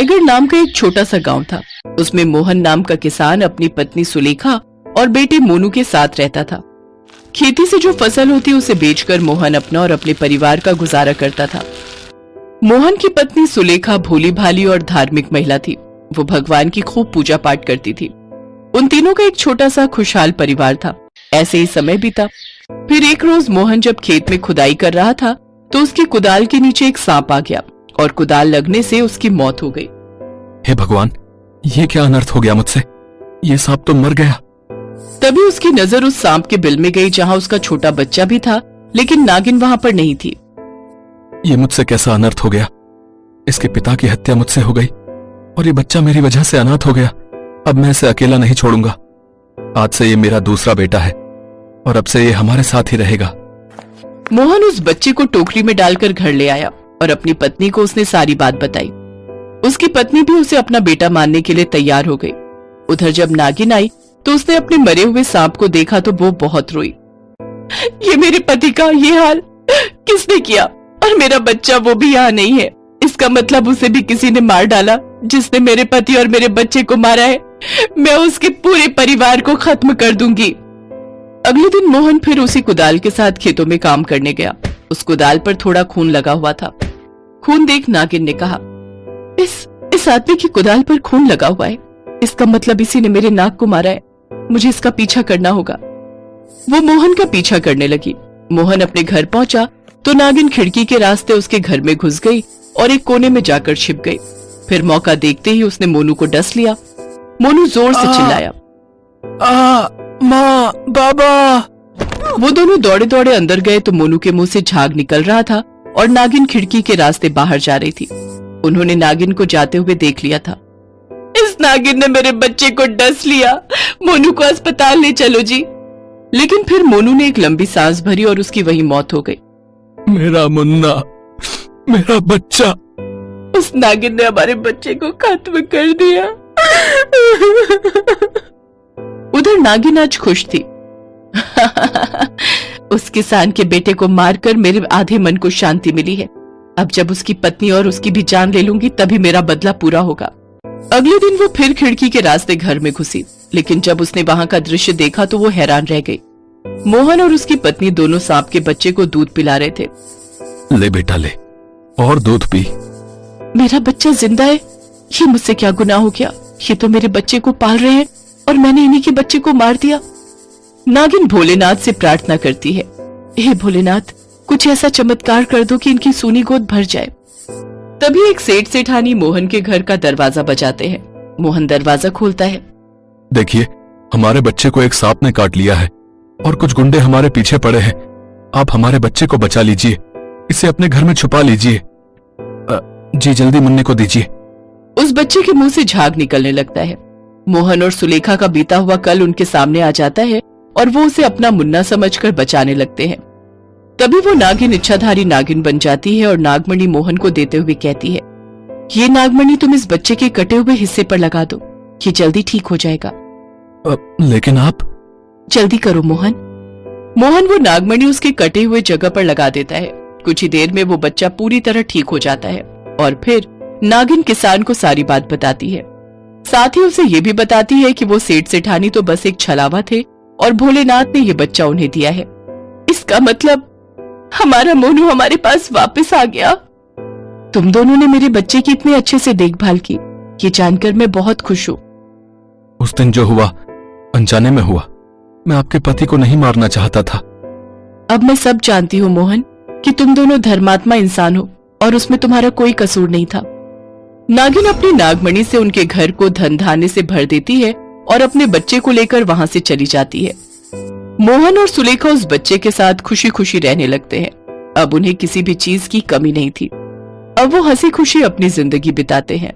रायगढ़ नाम का एक छोटा सा गांव था। उसमें मोहन नाम का किसान अपनी पत्नी सुलेखा और बेटे मोनू के साथ रहता था। खेती से जो फसल होती उसे बेचकर मोहन अपना और अपने परिवार का गुजारा करता था। मोहन की पत्नी सुलेखा भोली भाली और धार्मिक महिला थी। वो भगवान की खूब पूजा पाठ करती थी। उन तीनों का एक छोटा सा खुशहाल परिवार था। ऐसे ही समय बीता। फिर एक रोज मोहन जब खेत में खुदाई कर रहा था तो उसकी कुदाल के नीचे एक सांप आ गया और कुदाल लगने से उसकी मौत हो गई। हे भगवान, ये क्या अनर्थ हो गया मुझसे? ये सांप तो मर गया। तभी उसकी नजर उस सांप के बिल में गई जहां उसका छोटा बच्चा भी था, लेकिन नागिन वहां पर नहीं थी। ये मुझसे कैसा अनर्थ हो गया? इसके पिता की हत्या मुझसे हो गई और ये बच्चा मेरी वजह से अनाथ हो गया। अब मैं इसे अकेला नहीं छोड़ूंगा। आज से ये मेरा दूसरा बेटा है और अब से ये हमारे साथ ही रहेगा। मोहन उस बच्चे को टोकरी में डालकर घर ले आया और अपनी पत्नी को उसने सारी बात बताई। उसकी पत्नी भी उसे अपना बेटा मानने के लिए तैयार हो गई। उधर जब नागिन आई तो उसने अपने मरे हुए सांप को देखा तो वो बहुत रोई। ये मेरे पति का ये हाल किसने किया? और मेरा बच्चा वो भी यहाँ नहीं है। इसका मतलब उसे भी किसी ने मार डाला। जिसने मेरे पति और मेरे बच्चे को मारा है, मैं उसके पूरे परिवार को खत्म कर दूंगी। अगले दिन मोहन फिर उसी कुदाल के साथ खेतों में काम करने गया। उस कुदाल पर थोड़ा खून लगा हुआ था। खून देख नागिन ने कहा, इस आदमी की कुदाल पर खून लगा हुआ है। इसका मतलब इसी ने मेरे नाक को मारा है। मुझे इसका पीछा करना होगा। वो मोहन का पीछा करने लगी। मोहन अपने घर पहुंचा तो नागिन खिड़की के रास्ते उसके घर में घुस गई और एक कोने में जाकर छिप गई। फिर मौका देखते ही उसने मोनू को डस लिया। मोनू जोर से चिल्लाया, माँ, बाबा। वो दोनों दौड़े दौड़े अंदर गए तो मोनू के मुंह से झाग निकल रहा था और नागिन खिड़की के रास्ते बाहर जा रही थी। उन्होंने नागिन को जाते हुए देख लिया था। इस नागिन ने मेरे बच्चे को डस लिया। मोनू को अस्पताल ले चलो जी। लेकिन फिर मोनू ने एक लंबी सांस भरी और उसकी वही मौत हो गई। मेरा मुन्ना, मेरा बच्चा। उस नागिन ने हमारे बच्चे को खत्म कर दिया। उधर नागिन आज खुश थी। उस किसान के बेटे को मारकर मेरे आधे मन को शांति मिली है। अब जब उसकी पत्नी और उसकी भी जान ले लूंगी तभी मेरा बदला पूरा होगा। अगले दिन वो फिर खिड़की के रास्ते घर में घुसी, लेकिन जब उसने वहां का दृश्य देखा तो वो हैरान रह गई। मोहन और उसकी पत्नी दोनों सांप के बच्चे को दूध पिला रहे थे। ले बेटा ले, और दूध पी। मेरा बच्चा जिंदा है। ये मुझसे क्या गुनाह हो गया? ये तो मेरे बच्चे को पाल रहे हैं और मैंने इन्हीं के बच्चे को मार दिया। नागिन भोलेनाथ से प्रार्थना करती है, हे भोलेनाथ, कुछ ऐसा चमत्कार कर दो कि इनकी सूनी गोद भर जाए। तभी एक सेठ सेठानी मोहन के घर का दरवाजा बजाते हैं। मोहन दरवाजा खोलता है। देखिए, हमारे बच्चे को एक सांप ने काट लिया है और कुछ गुंडे हमारे पीछे पड़े हैं। आप हमारे बच्चे को बचा लीजिए, इसे अपने घर में छुपा लीजिए। जी जल्दी मुन्ने को दीजिए। उस बच्चे के मुंह से झाग निकलने लगता है। मोहन और सुलेखा का बीता हुआ कल उनके सामने आ जाता है और वो उसे अपना मुन्ना समझकर बचाने लगते हैं। तभी वो नागिन इच्छाधारी नागिन बन जाती है और नागमणि मोहन को देते हुए कहती है, ये नागमणि तुम इस बच्चे के कटे हुए हिस्से पर लगा दो। ये जल्दी ठीक हो जाएगा। लेकिन आप? जल्दी करो मोहन। मोहन वो नागमणि उसके कटे हुए जगह पर लगा देता है। कुछ ही देर में वो बच्चा पूरी तरह ठीक हो जाता है और फिर नागिन किसान को सारी बात बताती है। साथ ही उसे ये भी बताती है कि वो सेठ सेठानी तो बस एक छलावा थे और भोलेनाथ ने ये बच्चा उन्हें दिया है। इसका मतलब हमारा मोनू हमारे पास वापस आ गया। तुम दोनों ने मेरे बच्चे की इतने अच्छे से देखभाल की, ये जानकर मैं बहुत खुश हूँ। उस दिन जो हुआ अनजाने में हुआ। मैं आपके पति को नहीं मारना चाहता था। अब मैं सब जानती हूँ मोहन कि तुम दोनों धर्मात्मा इंसान हो और उसमें तुम्हारा कोई कसूर नहीं था। नागिन अपनी नागमणि से उनके घर को धन धान्य से भर देती है और अपने बच्चे को लेकर वहां से चली जाती है। मोहन और सुलेखा उस बच्चे के साथ खुशी खुशी रहने लगते हैं। अब उन्हें किसी भी चीज की कमी नहीं थी। अब वो हंसी खुशी अपनी जिंदगी बिताते हैं।